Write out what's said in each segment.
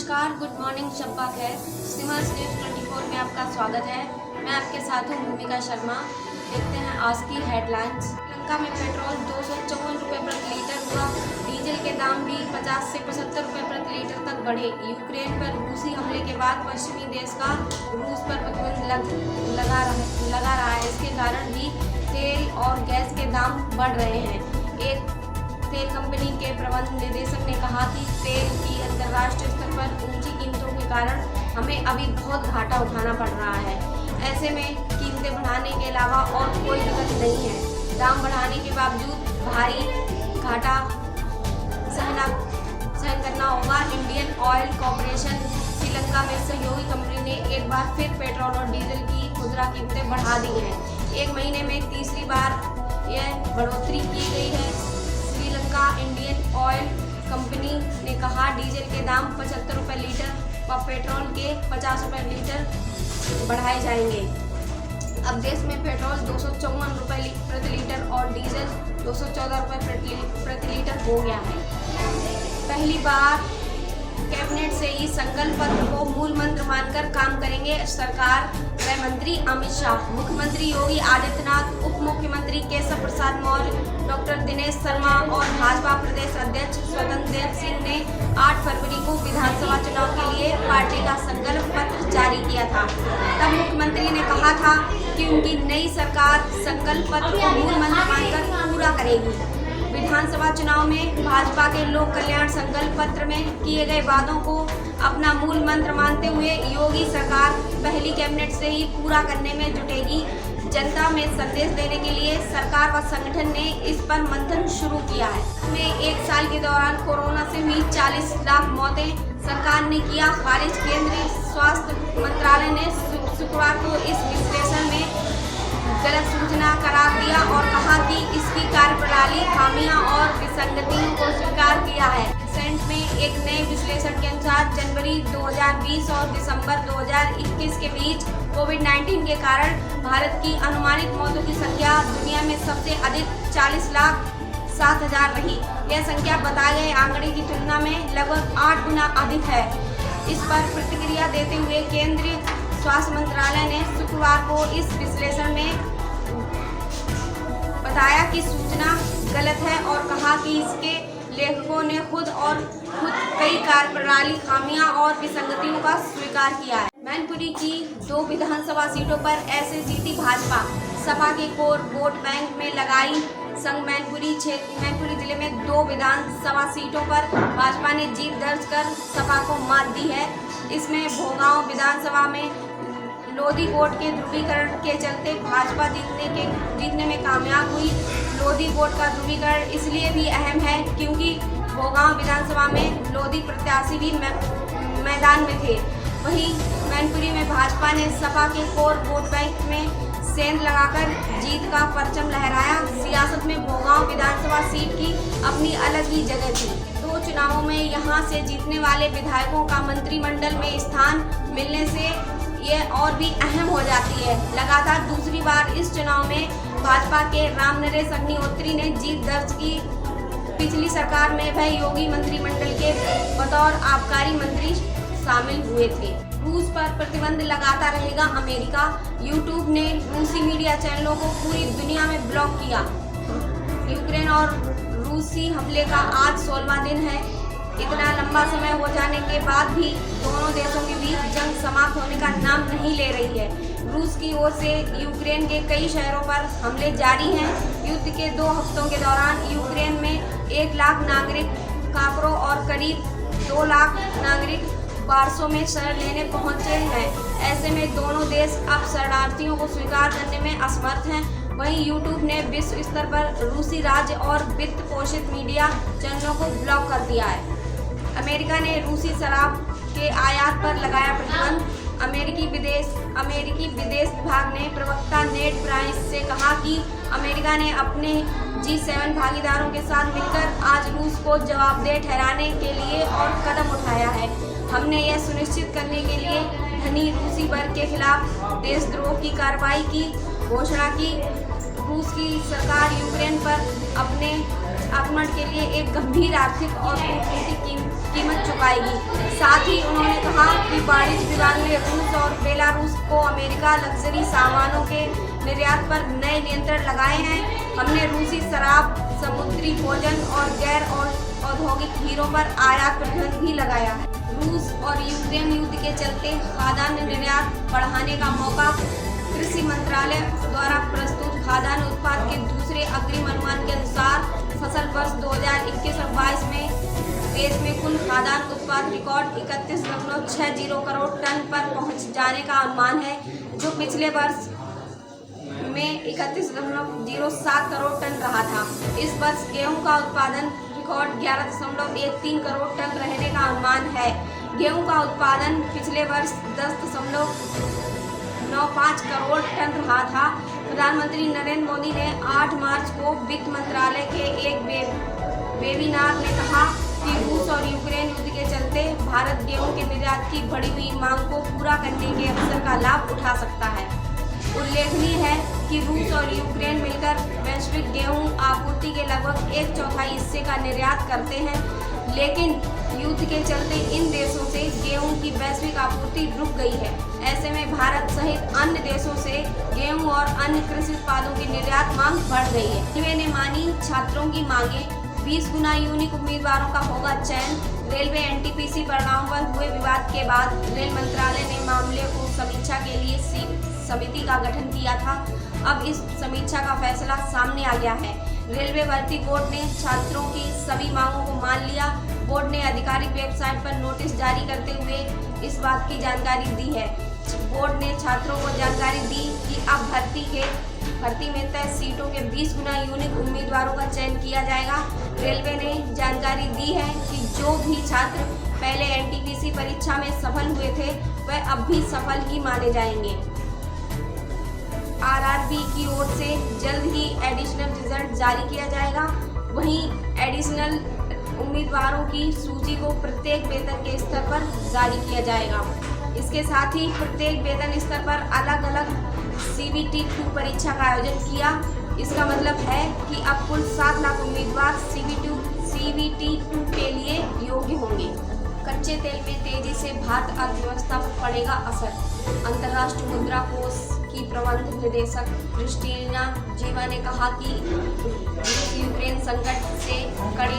नमस्कार, good morning, शब्बा खैर। सिमर्स news 24 में आपका स्वागत है। मैं आपके साथ हूँ भूमिका शर्मा। देखते हैं आज की हेडलाइंस। श्रीलंका में पेट्रोल 254 रुपये प्रति लीटर हुआ। डीजल के दाम भी 50 से 75 रुपये प्रति लीटर तक बढ़े। यूक्रेन पर रूसी हमले के बाद पश्चिमी देश का रूस पर प्रतिबंध लगा रहा है। इसके कारण भी तेल और गैस के दाम बढ़ रहे हैं। एक तेल कंपनी के प्रबंध निदेशक ने कहा कि तेल की अंतर्राष्ट्रीय स्तर पर ऊंची कीमतों के कारण हमें अभी बहुत घाटा उठाना पड़ रहा है। ऐसे में कीमतें बढ़ाने के अलावा और कोई विकल्प नहीं है। दाम बढ़ाने के बावजूद भारी घाटा सहन करना होगा। इंडियन ऑयल कॉरपोरेशन श्रीलंका में सहयोगी कंपनी ने एक बार फिर पेट्रोल और डीजल की खुदरा कीमतें बढ़ा दी हैं। एक महीने में तीसरी बार यह बढ़ोतरी की गई है। श्रीलंका इंडियन ऑयल कंपनी ने कहा डीजल के दाम 75 रुपये लीटर व पेट्रोल के 50 रुपये लीटर बढ़ाए जाएंगे। अब देश में पेट्रोल 254 रुपये प्रति लीटर और डीजल 214 रुपये प्रति लीटर हो गया है। पहली बार कैबिनेट से इस संकल्प पत्र को मूल मंत्र मानकर काम करेंगे सरकार व मंत्री अमित शाह। मुख्यमंत्री योगी आदित्यनाथ, उप मुख्यमंत्री केशव प्रसाद मौर्य, डॉक्टर दिनेश शर्मा और भाजपा प्रदेश अध्यक्ष स्वतंत्र देव सिंह ने 8 फरवरी को विधानसभा चुनाव के लिए पार्टी का संकल्प पत्र जारी किया था। तब मुख्यमंत्री ने कहा था कि उनकी नई सरकार संकल्प पत्र को मूल मंत्र मानकर पूरा करेगी। विधानसभा चुनाव में भाजपा के लोक कल्याण संकल्प पत्र में किए गए वादों को अपना मूल मंत्र मानते हुए योगी सरकार पहली कैबिनेट से ही पूरा करने में जुटेगी। जनता में संदेश देने के लिए सरकार व संगठन ने इस पर मंथन शुरू किया है। में एक साल के दौरान कोरोना से हुई 40 लाख मौतें सरकार ने किया खारिज। केंद्रीय स्वास्थ्य मंत्रालय ने शुक्रवार को इस विश्लेषण में गलत सूचना करार दिया और कहा कि इसकी कार्यप्रणाली खामियां और विसंगतियों को स्वीकार किया है। सेंट में एक नए विश्लेषण के अनुसार जनवरी 2020 और दिसंबर 2021 के बीच कोविड-19 के कारण भारत की अनुमानित मौतों की संख्या दुनिया में सबसे अधिक 40,07,000 रही। यह संख्या बताए गए आंकड़े की तुलना में लगभग 8 गुना अधिक है। इस पर प्रतिक्रिया देते हुए केंद्रीय स्वास्थ्य मंत्रालय ने शुक्रवार को इस विश्लेषण में बताया कि सूचना गलत है और कहा कि इसके लेखकों ने खुद कई कार्यप्रणाली खामियां और विसंगतियों का स्वीकार किया है। मैनपुरी की 2 विधानसभा सीटों पर ऐसे जीती भाजपा। सपा के कोर वोट बैंक में लगाई संग मैनपुरी जिले में 2 विधानसभा सीटों पर भाजपा ने जीत दर्ज कर सपा को मात दी है। इसमें भोगांव विधानसभा में लोधी वोट के ध्रुवीकरण के चलते भाजपा जीतने में कामयाब हुई। लोधी वोट का ध्रुवीकरण इसलिए भी अहम है क्योंकि भोगांव विधानसभा में लोधी प्रत्याशी भी मैदान में थे। वहीं मैनपुरी में भाजपा ने सपा के कोर वोट बैंक में सेंध लगाकर जीत का परचम लहराया। सियासत में भोगांव विधानसभा सीट की अपनी अलग ही जगह थी। 2 चुनावों में यहां से जीतने वाले विधायकों का मंत्रिमंडल में स्थान मिलने से ये और भी अहम हो जाती है। लगातार दूसरी बार इस चुनाव में भाजपा के रामनरेश अग्निहोत्री ने जीत दर्ज की। पिछली सरकार में वह योगी मंत्रिमंडल के बतौर आबकारी मंत्री शामिल हुए थे। रूस पर प्रतिबंध लगाता रहेगा अमेरिका। यूट्यूब ने रूसी मीडिया चैनलों को पूरी दुनिया में ब्लॉक किया। यूक्रेन और रूसी हमले का आज 16वां दिन है। इतना लंबा समय हो जाने के बाद भी दोनों देशों के बीच जंग समाप्त होने का नाम नहीं ले रही है। रूस की ओर से यूक्रेन के कई शहरों पर हमले जारी हैं। युद्ध के 2 हफ्तों के दौरान यूक्रेन में 1 लाख नागरिक काकरों और करीब 2 लाख नागरिक वार्सो में शरण लेने पहुंचे हैं। ऐसे में दोनों देश अब शरणार्थियों को स्वीकार करने में असमर्थ हैं। वहीं यूट्यूब ने विश्व स्तर पर रूसी राज्य और वित्त पोषित मीडिया चैनलों को ब्लॉक कर दिया है। अमेरिका ने रूसी शराब के आयात पर लगाया प्रतिबंध। अमेरिकी विदेश विभाग ने प्रवक्ता नेड प्राइस से कहा कि अमेरिका ने अपने G7 भागीदारों के साथ मिलकर आज रूस को जवाबदेह ठहराने के लिए और कदम उठाया है। हमने यह सुनिश्चित करने के लिए धनी रूसी वर्ग के खिलाफ देशद्रोह की कार्रवाई की घोषणा की। रूस की सरकार यूक्रेन पर अपने आक्रमण के लिए एक गंभीर आर्थिक और कूटनीतिक कीमत चुकाएगी। साथ ही उन्होंने कहा कि वाणिज्य विभाग ने रूस और बेलारूस को अमेरिका लग्जरी सामानों के निर्यात पर नए नियंत्रण लगाए हैं। हमने रूसी शराब, समुद्री भोजन और गैर औद्योगिक हीरों पर आयात प्रतिबंध भी लगाया है। रूस और यूक्रेन युद्ध के चलते खाद्यान्न निर्यात बढ़ाने का मौका। कृषि मंत्रालय द्वारा प्रस्तुत खाद्यान्न उत्पाद के दूसरे अग्रिम अनुमान के अनुसार फसल वर्ष 2021 और 22 में देश में कुल खाद्यान्न उत्पाद रिकॉर्ड 31.60 करोड़ टन पर पहुंच जाने का अनुमान है, जो पिछले वर्ष में 31.07 करोड़ टन रहा था। इस वर्ष गेहूं का उत्पादन रिकॉर्ड 11.13 करोड़ टन रहने का अनुमान है। गेहूं का उत्पादन पिछले वर्ष 10.95 करोड़ टन रहा था। प्रधानमंत्री नरेंद्र मोदी ने 8 मार्च को वित्त मंत्रालय के एक वेबिनार में कहा कि रूस और यूक्रेन युद्ध के चलते भारत गेहूं के निर्यात की बढ़ी हुई मांग को पूरा करने के अवसर का लाभ उठा सकता है। उल्लेखनीय है कि रूस और यूक्रेन मिलकर वैश्विक गेहूं आपूर्ति के लगभग 1/4 हिस्से का निर्यात करते हैं, लेकिन युद्ध के चलते इन देशों से गेहूं की वैश्विक आपूर्ति रुक गई है। ऐसे में भारत सहित अन्य देशों से गेहूं और अन्य कृषि उत्पादों की निर्यात मांग बढ़ गई है। रेलवे ने मानी छात्रों की मांगे। 20 गुना यूनिक उम्मीदवारों का होगा चयन। रेलवे एनटीपीसी परिणाम पर हुए विवाद के बाद रेल मंत्रालय ने मामले को समीक्षा के लिए समिति का गठन किया था। अब इस समीक्षा का फैसला सामने आ गया है। रेलवे भर्ती बोर्ड ने छात्रों की सभी मांगों को मान लिया। बोर्ड ने आधिकारिक वेबसाइट पर नोटिस जारी करते हुए इस बात की जानकारी दी है। बोर्ड ने छात्रों को जानकारी दी कि अब भर्ती में तय सीटों के 20 गुना यूनिक उम्मीदवारों का चयन किया जाएगा। रेलवे ने जानकारी दी है कि जो भी छात्र पहले एनटीपीसी परीक्षा में सफल हुए थे, वह अब भी सफल ही माने जाएंगे। आरआरबी की ओर से जल्द ही एडिशनल रिजल्ट जारी किया जाएगा। वहीं एडिशनल उम्मीदवारों की सूची को प्रत्येक वेतन के स्तर पर जारी किया जाएगा। इसके साथ ही प्रत्येक वेतन स्तर पर अलग अलग CBT 2 परीक्षा का आयोजन किया। इसका मतलब है कि अब कुल 7 लाख उम्मीदवार CBT 2 के लिए योग्य होंगे। कच्चे तेल में तेजी से भारत अर्थव्यवस्था पर पड़ेगा असर। अंतर्राष्ट्रीय मुद्रा कोष की प्रबंध निदेशक क्रिस्टीना जीवा ने कहा कि यूक्रेन संकट से कड़े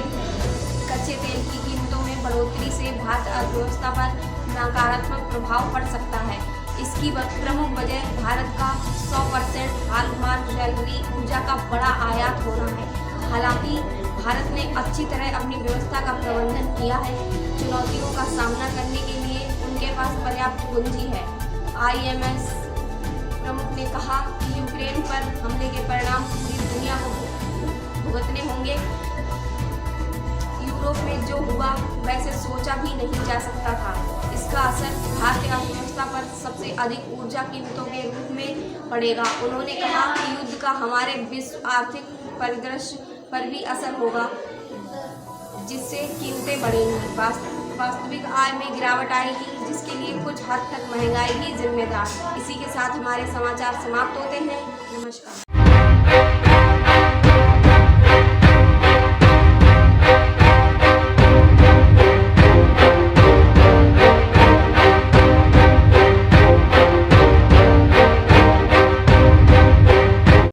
कच्चे तेल की कीमतों में बढ़ोतरी से भारत अर्थव्यवस्था पर नकारात्मक प्रभाव पड़ सकता है। इसकी प्रमुख वजह भारत का 100% हाल शहरी ऊर्जा का बड़ा आयात होना है। हालांकि भारत ने अच्छी तरह अपनी व्यवस्था का प्रबंधन किया है। चुनौतियों का सामना करने के लिए उनके पास पर्याप्त पूंजी है। IMF प्रमुख ने कहा कि यूक्रेन पर हमले के परिणाम पूरी दुनिया को भुगतने होंगे। यूरोप में जो हुआ वैसे सोचा भी नहीं जा सकता था। इसका असर भारतीय अर्थव्यवस्था पर सबसे अधिक ऊर्जा कीमतों के रूप में पड़ेगा। उन्होंने कहा कि युद्ध का हमारे विश्व आर्थिक परिदृश्य पर भी असर होगा, जिससे कीमतें बढ़ेंगी। वास्तविक आय में गिरावट आएगी, जिसके लिए कुछ हद तक महंगाई ही जिम्मेदार। इसी के साथ हमारे समाचार समाप्त होते हैं। नमस्कार।